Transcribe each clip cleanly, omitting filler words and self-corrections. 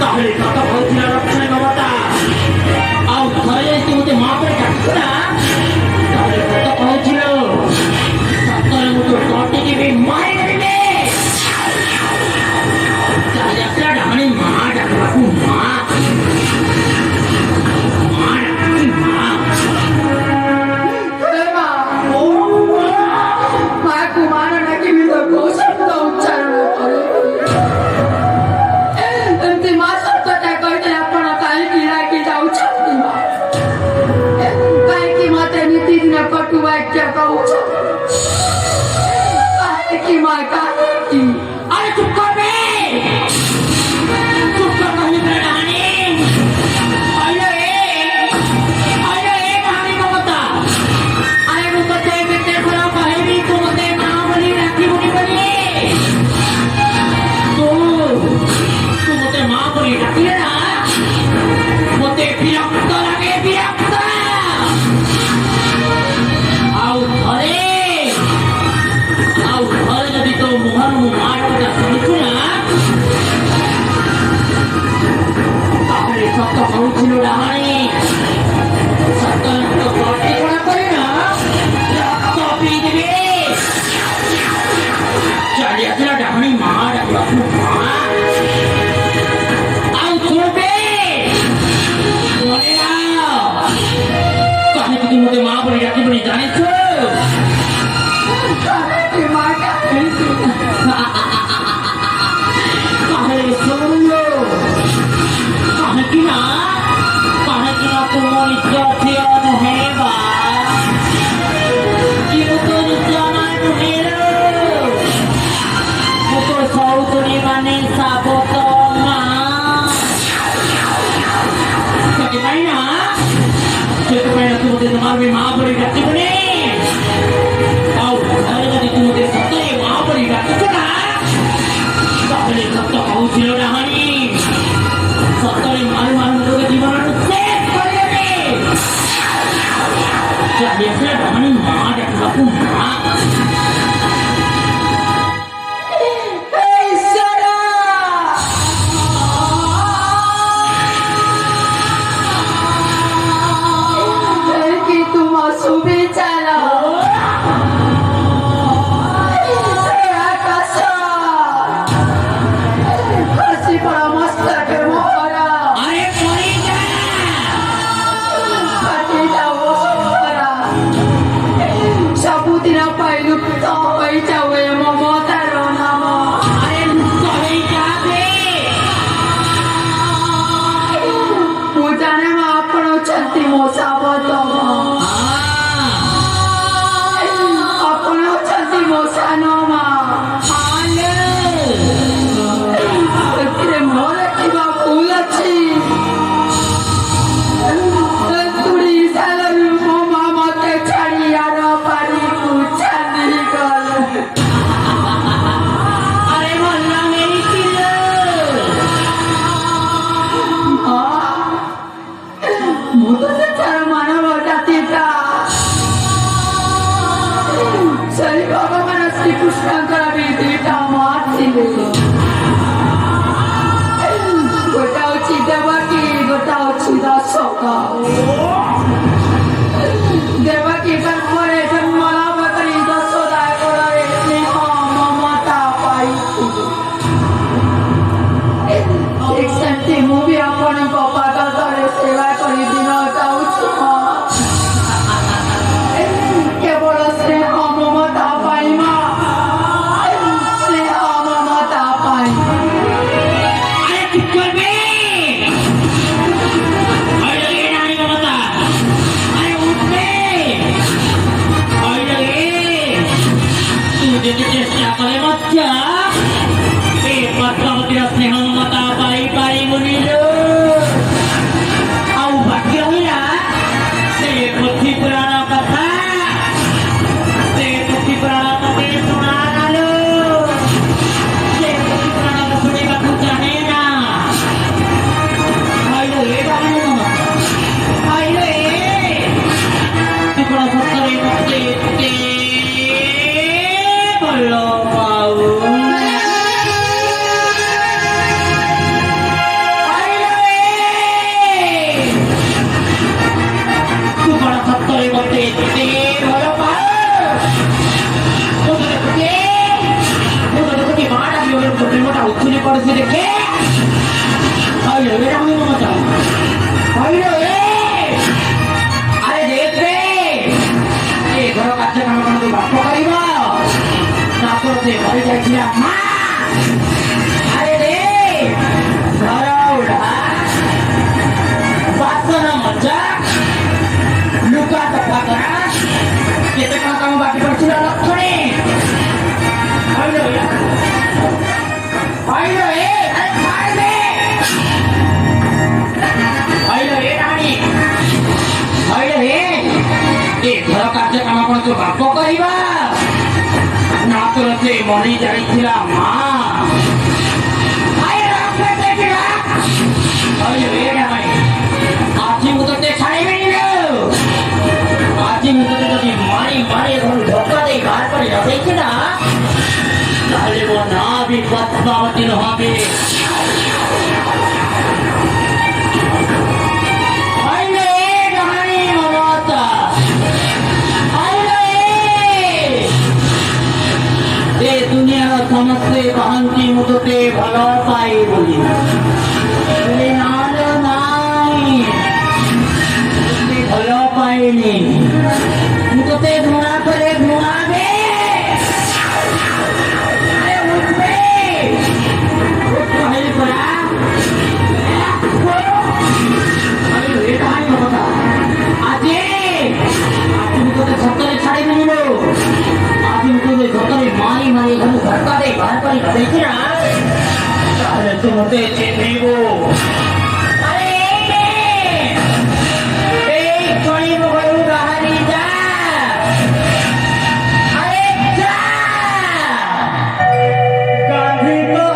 তাহলে কত হয়েছিল রক্ষণের মমতা আর ঘরে যদি তুমি মা করে ডাকছো না তাহলে কত হয়েছিল সত্তরের মতো দরটি দিবি মায়ের দেবে তাহলে একটা ডাকনি মা ডাকবাকু মা মা ডাকনি মা अरे चुप कर बे चुप कर कहीं पर डाने अरे कहानी को बता अरे वो तो तेरे बेटे खरा कहे भी तुम ते मां बोली राखी बोली बोली तुम ते मां बोली राखी ना मोते विरक्त लगे विरक्त आओ घरे যদি তো মোহন মার কথা শুনছো না তাহলে সত্য হচ্ছিল ডাহানি সত্য করতে করা করে না রক্ত পিয়ে দেবে চালিয়ে আসলে ডাহানি মা ডাকবাকু মা আউ চলবে মনে নাও কানে কি তুমি মা বলে ডাকি বলে জানিস तुम्हारी इज्जत है क्यों तो जाना तुम्हें वो तो सौतुनी माने साबत माँ ना तुम्हें तुम्हारी माँ बड़ी रखी बने और यदि तुम्हें सत्य माँ बड़ी रखी ना তাহলে সত্য হচ্ছিল ডাহানি সত্যরে মার মানুষকে জীবন biasanya kami mah ada aku mah শুনে পড়েছে দেখে হইলো এটা আমি মমতা হইলো আরে দেখবে এ ঘর কাছে কাম কাম তো বাপ করিব না করতে ঘরে যাইছিলাম মা আরে রে ঘর উড়া বাসনা মজা লুকা কথা করা কেতে কাম বাকি পড়ছিল লক্ষণে হইলো হইলো আরে পারবে হইলো রানী হইলো এ ঘর কাছে কাম কোন তো বাপ করিবা না করতে মরি যাইছিলাম মা আয় রাখতে দেখিবা হইলো রানী আজি মুদতে ছাড়িবে না আজি মুদতে যদি মারি মারি ঘর ধক্কা দেই বার করে যাইছে না তাহলে ও না বিপত্তাবতীর হবে দুনিয়ার সমস্ত বাহান্তি মুদতে ভালো পাই বলি নাই ভালো পাইনি মুদতে ধোঁয়া করে ধোঁয়াবে মারি মারি ধক্কা দেয় বার করে দেখি না তাহলে তোমাকে চিনব এই গরিব গরু বাহারি যা আরে যা গান্ধী তো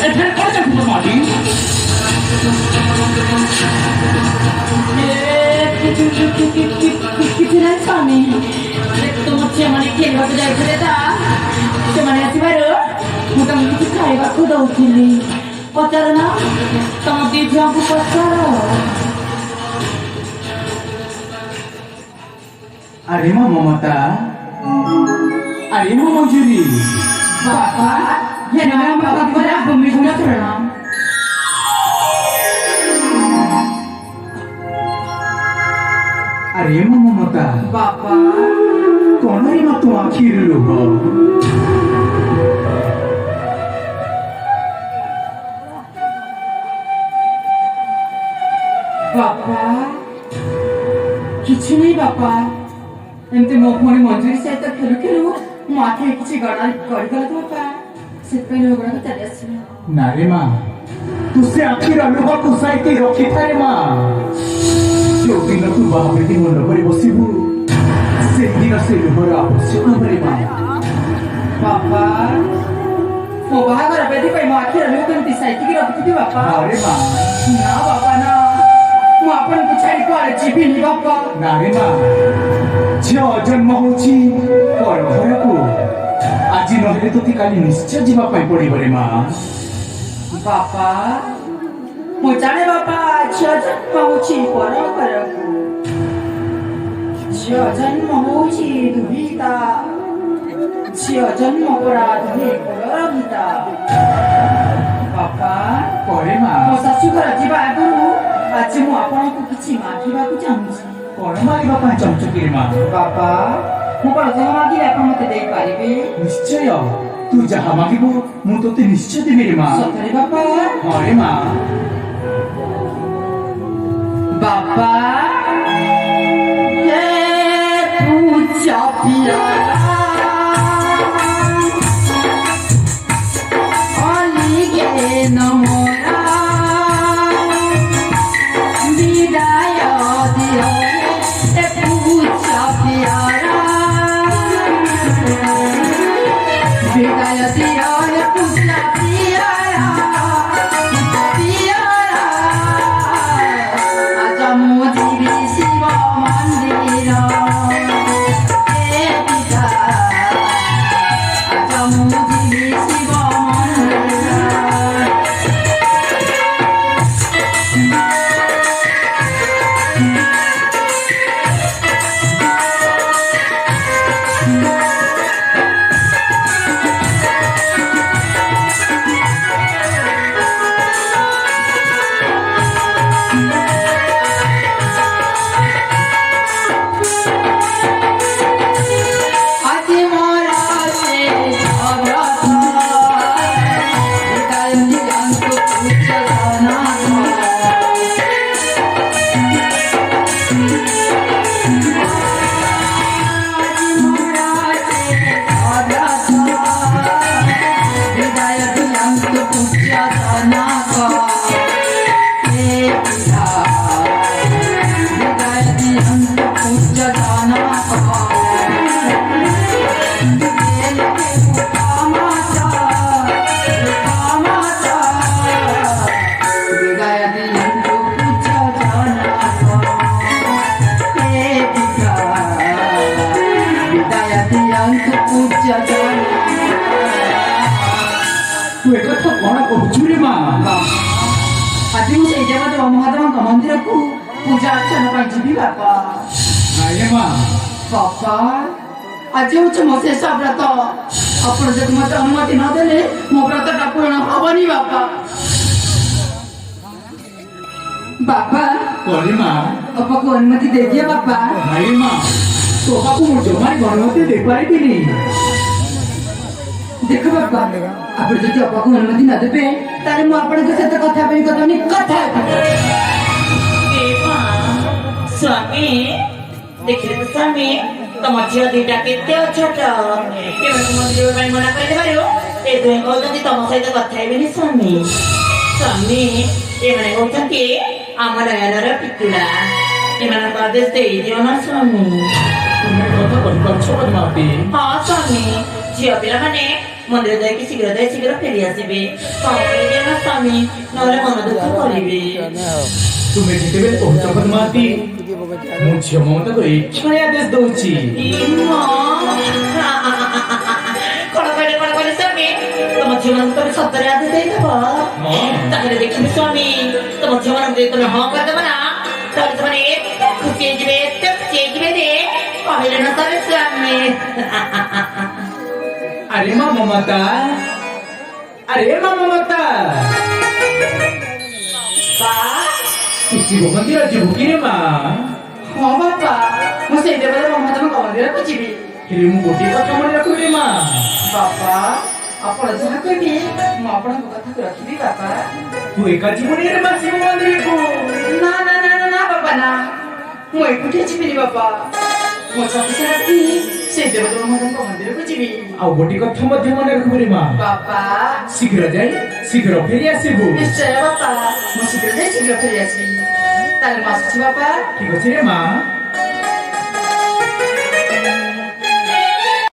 ଏଠାରେ କ'ଣ ଚାଲିବ ମାଟି? କିଛି ନାହିଁ ସ୍ୱାମୀ ତୁମ ଝିଅମାନେ ଖେଳିବାକୁ ଯାଇଥିଲେ ତା ସେମାନେ ଆସିବାରୁ ମୁଁ ତମକୁ କିଛି ଖାଇବାକୁ ଦଉଥିଲି ପଚାର ନା ତମ ଦି ଝିଅଙ୍କୁ ପଚାର अरे माँ ममता अरे माँ मंजूरी बाबा ये नाम बाबा बड़ा भूमि गुना प्रणाम अरे माँ ममता बाबा कौन है माँ तू आखिर लोग बाबा କିଛି ନାହିଁ ବାପା ଏମିତି ମୋ ଭଉଣୀ ମଞ୍ଜୁରୀ ସହିତ ଖେଳୁ ଖେଳୁ ମୋ ଆଖିରେ କିଛି ଗଡ଼ିଗଲା ତ ବାପା ସେଥିପାଇଁ ଲୁହ ଗୁଡ଼ାକ ଚାଲି ଆସିଲା ना रे माँ तुझसे आखिर अनुभव कुसाई के रखी था रे माँ जो दिन तू बाहर की मन पर बसिबू से दिन से लुहर आवश्यक रे माँ ବାପା ମୋ ବାହାଘର ବେଦି ପାଇଁ ମୋ ଆଖିରେ ଲୁହ କେମିତି ସାଇତିକି ରଖିଥିଲି ବାପା अरे माँ ନା ବାପା ନା ମୁଁ ଆପଣଙ୍କୁ ଛାଡ଼ି କୁଆଡ଼େ ଯିବିନି ବାପା ना रे माँ झियो जन्म होची पर घरକୁ ଆଜି ନହେଲେ ତୋତେ କାଲି ନିଶ୍ଚୟ ଯିବା ପାଇଁ ପଡ଼ିବ ରେ ମାଁ ବାପା ମୁଁ ଜାଣେ ବାପା ଝିଅ ଜନ୍ମ ହେଉଛି ପର ଘରକୁ ଝିଅ ଜନ୍ମ ହେଉଛି ଦୁହିତା ଝିଅ ଜନ୍ମ ପରା ଦୁହି କୁଳର ଗୀତା ବାପା ପରେ ମା ମୋ ଶାଶୁଘର ଯିବା ଆଗରୁ ଆଜି ମୁଁ ଆପଣଙ୍କୁ କିଛି ମାଗିବାକୁ ଚାହୁଁଛି କ'ଣ ମାଗିବା ପାଇଁ ଚାହୁଁଛୁ କି ରେ ମା ବାପା ମୁଁ କ'ଣ ଯାହା ମାଗିଲେ ଆପଣ ମୋତେ ଦେଇପାରିବେ ନିଶ୍ଚୟ ତୁ ଯାହା ମାଗିବୁ ମୁଁ ତୋତେ ନିଶ୍ଚୟ ଦେବି ରେ ମା ସତରେ ବାପା ହଁ ରେ ମା ବାପା ହେ ପୂଜା ପିଲା ନମୋରା ବିଦାୟ ଦିଅ ଏ ପୂଜା ପିଆରା ବିଦାୟ ଦିଅ ଏ ପୂଜା ପିଆରା ପିଆରା ଆଜ ମୁଁ ଯିବି ଶିବ ମନ୍ଦିର ଏ ପିତା ଆଜ ମୁଁ ଯିବି ଶିବ ମନ୍ଦିର ତୁ ଏକଥା କ'ଣ କହୁଛୁ ରେ ମା ଆଜି ମୁଁ ସେଇ ଦେବଦେବ ମହାଦେବଙ୍କ ମନ୍ଦିରକୁ ପୂଜା ଅର୍ଚ୍ଚନା ପାଇଁ ଯିବି ବାପା ନାଇଁ ରେ ମା ବାପା ଆଜି ହେଉଛି ମୋ ଶେଷ ବ୍ରତ ଆପଣ ଯଦି ମୋତେ ଅନୁମତି ନ ଦେଲେ ମୋ ବ୍ରତଟା ପୂରଣ ହବନି ବାପା ବାପା ପରେ ମା ବାପାକୁ ଅନୁମତି ଦେଇଦିଅ ବାପା ନାଇଁ ମା ତୋ ବାପାକୁ ମୁଁ ଜମାରେ ଅନୁମତି ଦେଇପାରିବିନି ଦେଖ ବାପା ଆପଣ ଯଦି ବାପାକୁ ଅନୁମତି ନ ଦେବେ ତାହେଲେ ମୁଁ ଆପଣଙ୍କ ସହିତ କଥା ପାଇଁ କଥା ସ୍ୱାମୀ ଦେଖିଲେ ତ ସ୍ୱାମୀ ତମ ଝିଅ ଦିଟା କେତେ ଛୋଟ ଏମାନଙ୍କୁ ମନ୍ଦିର ପାଇଁ ମନା କରିଦେବାରୁ ଏ ଦୁହେଁ କହୁଛନ୍ତି ତମ ସହିତ କଥା ହେବେନି ସ୍ୱାମୀ ସ୍ୱାମୀ ଏମାନେ କହୁଛନ୍ତି ଆମ ନୟନର ପିତୁଳା ଏମାନଙ୍କ ଆଦେଶ ଦେଇଦିଅ ନା ସ୍ୱାମୀ ତୁମେ କଥା କହିପାରୁଛ ପଦ୍ମାବତୀ ହଁ ସ୍ୱାମୀ ଝିଅ ପିଲାମାନେ ମନ୍ଦିର ଯାଇକି ଶୀଘ୍ର ଫେରି ଆସିବେ। କଣ କରିବେ ନା ସ୍ୱାମୀ, ନହେଲେ ମନ ଦୁଃଖ କରିବେ। ତୁମେ ଯେତେବେଳେ କହୁଛ ପଦ୍ମାବତୀ, ମୁଁ ଝିଅ ମମତାକୁ ଏଇକ୍ଷଣି ଆଦେଶ ଦଉଛି। କଣ କହିଲେ ସ୍ୱାମୀ, ତମ ଝିଅମାନଙ୍କୁ ତମେ ସତରେ ଆଦେଶ ଦେଇଦବ? ତାହେଲେ ଦେଖିବି ସ୍ୱାମୀ, ତମ ଝିଅମାନଙ୍କୁ ଯଦି ତମେ ହଁ କରିଦବ ନା, ତାହେଲେ ସେମାନେ ଏତେ ଖୁସି ହେଇଯିବେ ଯେ କହିଲେ ନା ସରେ ସ୍ୱାମୀ। अरे माँ ममता, अरे माँ ममता, तू शिव मंदिर ଯିବୁ କି ରେ ମା? ହଁ ବାପା, ମୁଁ ସେଇ ଦେବତା ମହାଦେବଙ୍କ ମନ୍ଦିରକୁ ଯିବି। ହେଲେ ମୁଁ ଗୋଟିଏ କଥା ମନେ ରଖିବି ରେ ମା। ବାପା, ଆପଣ ଯାହା କହିବେ ମୁଁ ଆପଣଙ୍କ କଥାକୁ ରଖିବି ବାପା। ତୁ ଏକା ଯିବୁନି ରେ ମା ଶିବ ମନ୍ଦିରକୁ? ନା ବାପା ନା, ମୁଁ ଏକୁଟିଆ ଯିବିନି ବାପା। ମୋ ସାଥି ସାଥି ସେଇ ଦେବତା ମହାଦେବଙ୍କ ମନ୍ଦିରକୁ ଯିବି। ଆଉ ଗୋଟିଏ କଥା ମଧ୍ୟ ମନେ ରଖିବୁ ରେ ମା। ବାପା, ଶୀଘ୍ର ଯାଇ ଶୀଘ୍ର ଫେରି ଆସିବୁ। ନିଶ୍ଚୟ ବାପା, ମୁଁ ଶୀଘ୍ର ଯାଇ ଶୀଘ୍ର ଫେରି ଆସିବି। ତାହେଲେ ମୁଁ ଆସୁଛି ବାପା। ଠିକ ଅଛି ରେ ମା।